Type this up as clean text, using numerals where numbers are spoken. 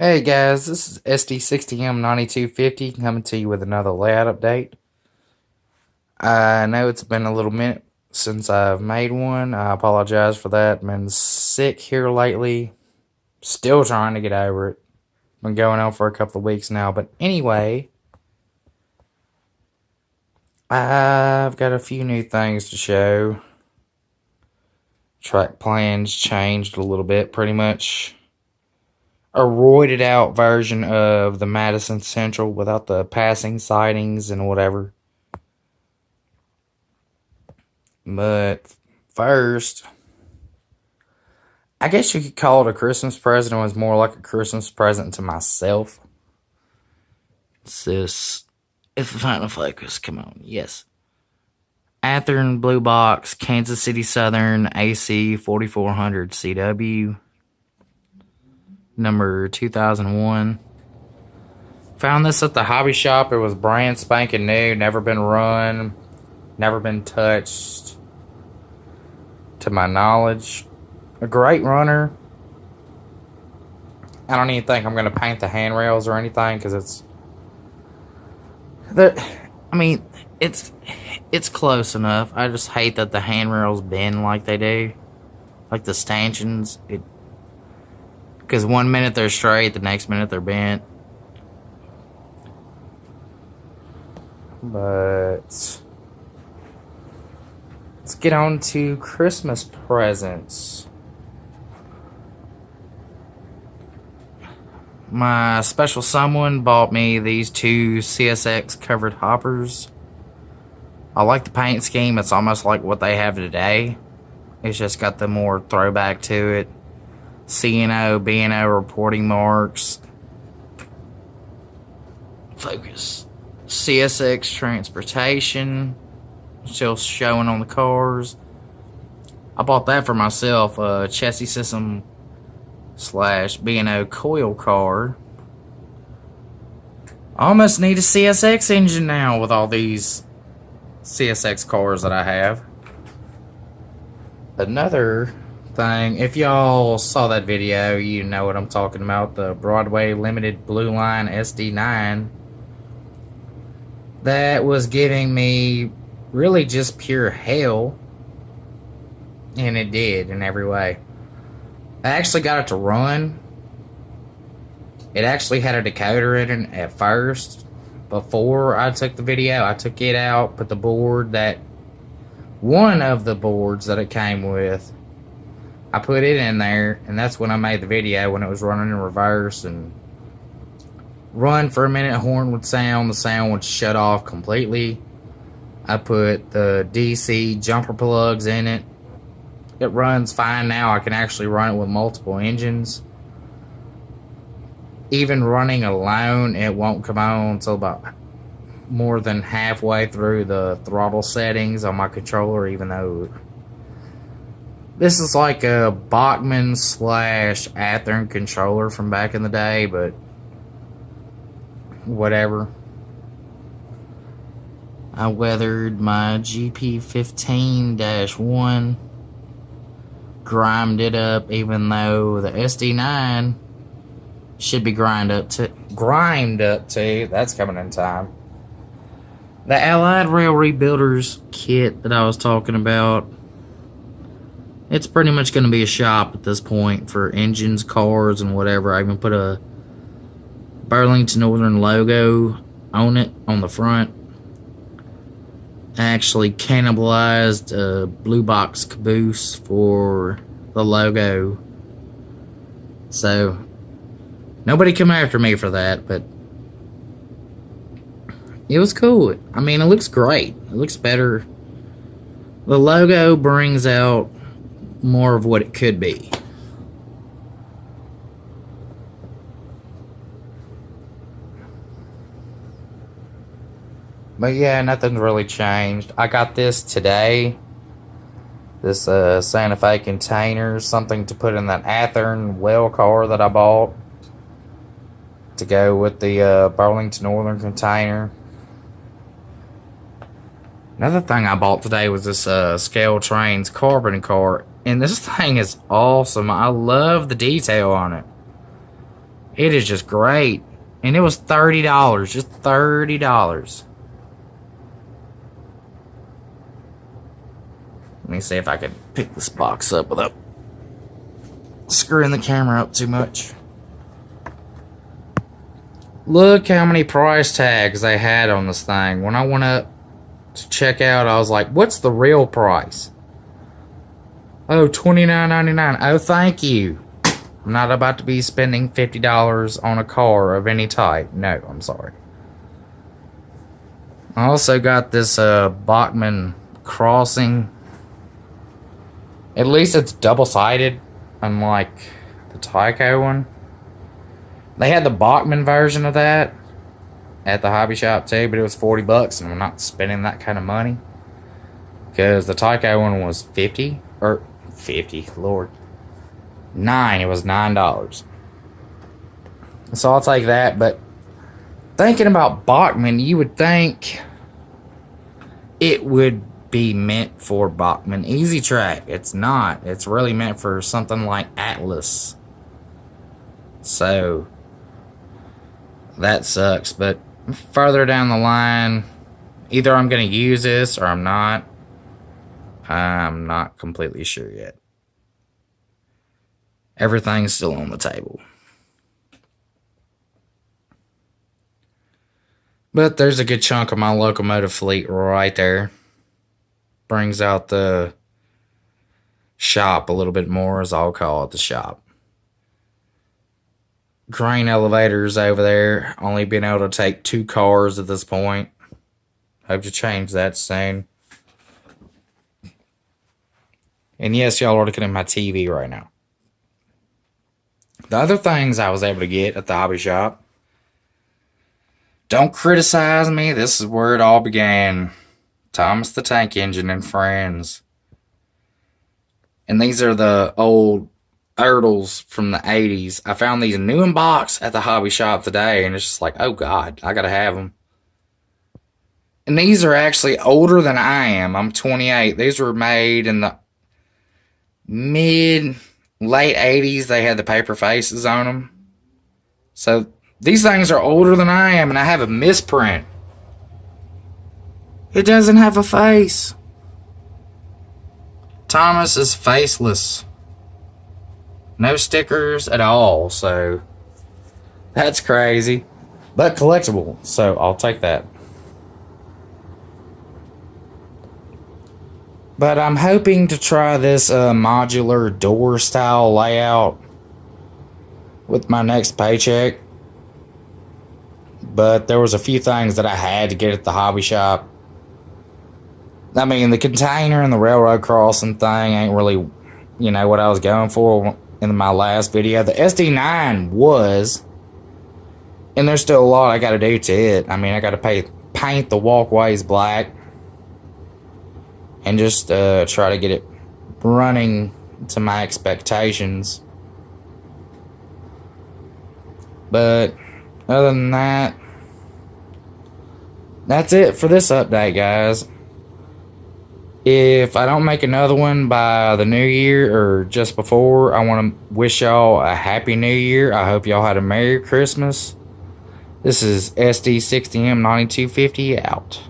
Hey guys, this is SD60M9250 coming to you with another layout update. I know it's been a little minute since I've made one. I apologize for that. Been sick here lately. Still trying to get over it. Been going on for a couple of weeks now. But anyway, I've got a few new things to show. Track plans changed a little bit, pretty much a roided out version of the Madison Central without the passing sidings and whatever. But first, I guess you could call it a Christmas present. It was more like a Christmas present to myself. It's this. If the final focus, come on, yes. Athearn Blue Box, Kansas City Southern, AC 4400 CW, number 2001. Found this at the hobby shop. It was brand spanking new, never been run, never been touched, to my knowledge. A great runner. I don't even think I'm going to paint the handrails or anything because it's close enough. I just hate that the handrails bend like they do, like the stanchions. Because 1 minute they're straight, the next minute they're bent. But let's get on to Christmas presents. My special someone bought me these two CSX covered hoppers. I like the paint scheme. It's almost like what they have today. It's just got the more throwback to it. CNO, BNO reporting marks. Focus. CSX transportation. Still showing on the cars. I bought that for myself. A chassis system / B&O coil car. I almost need a CSX engine now with all these CSX cars that I have. Another thing, if y'all saw that video, you know what I'm talking about. The Broadway Limited Blue Line SD9. That was giving me really just pure hell. And it did in every way. I actually got it to run. It actually had a decoder in it at first. Before I took the video, I took it out, put the board one of the boards that it came with, I put it in there, and that's when I made the video, when it was running in reverse and run for a minute, horn would sound, the sound would shut off completely. I put the DC jumper plugs in it. It runs fine now. I can actually run it with multiple engines. Even running alone, it won't come on until about more than halfway through the throttle settings on my controller, even though this is like a Bachmann / Athearn controller from back in the day, but whatever. I weathered my GP15-1, grimed it up, even though the SD9 should be grimed up too. That's coming in time. The Allied Rail Rebuilders kit that I was talking about, it's pretty much going to be a shop at this point for engines, cars, and whatever. I even put a Burlington Northern logo on it on the front. I actually cannibalized a blue box caboose for the logo. So nobody come after me for that, but it was cool. I mean, it looks great. It looks better. The logo brings out more of what it could be. But yeah, nothing's really changed. I got this today. This Santa Fe container, something to put in that Athearn well car that I bought to go with the Burlington Northern container. Another thing I bought today was this Scale Trains carbon car, and this thing is awesome. I love the detail on it. It is just great. And it was $30. Just $30. Let me see if I can pick this box up without screwing the camera up too much. Look how many price tags they had on this thing. When I went up to check out, I was like, what's the real price? Oh, $29.99. Oh, thank you. I'm not about to be spending $50 on a car of any type. No, I'm sorry. I also got this Bachmann Crossing. At least it's double-sided, unlike the Tyco one. They had the Bachmann version of that at the hobby shop too, but it was $40, and I'm not spending that kind of money because the Tyco one was 50 or 50. Lord, it was $9. So I'll take that. But thinking about Bachmann, you would think it would be meant for Bachmann Easy Track. It's not. It's really meant for something like Atlas. So that sucks. But further down the line, either I'm going to use this or I'm not. I'm not completely sure yet. Everything's still on the table. But there's a good chunk of my locomotive fleet right there. Brings out the shop a little bit more, as I'll call it, the shop. Grain elevators over there, only being able to take 2 cars at this point. Hope to change that soon. And yes, y'all are looking at my TV right now. The other things I was able to get at the hobby shop. Don't criticize me, this is where it all began. Thomas the Tank Engine and Friends. And these are the old Ertls from the 80s. I found these new in box at the hobby shop today, and it's just like, oh God, I gotta have them. And these are actually older than I am. I'm 28. These were made in the late 80s. They had the paper faces on them. So these things are older than I am, and I have a misprint. It doesn't have a face. Thomas is faceless. No stickers at all, so that's crazy. But collectible, so I'll take that. But I'm hoping to try this modular door style layout with my next paycheck. But there was a few things that I had to get at the hobby shop. I mean, the container and the railroad crossing thing ain't really, what I was going for in my last video. The SD9 was, and there's still a lot I got to do to it. I mean, I got to paint the walkways black and just try to get it running to my expectations. But other than that, that's it for this update, guys. If I don't make another one by the new year or just before, I want to wish y'all a happy new year. I hope y'all had a Merry Christmas. This is SD60M9250 out.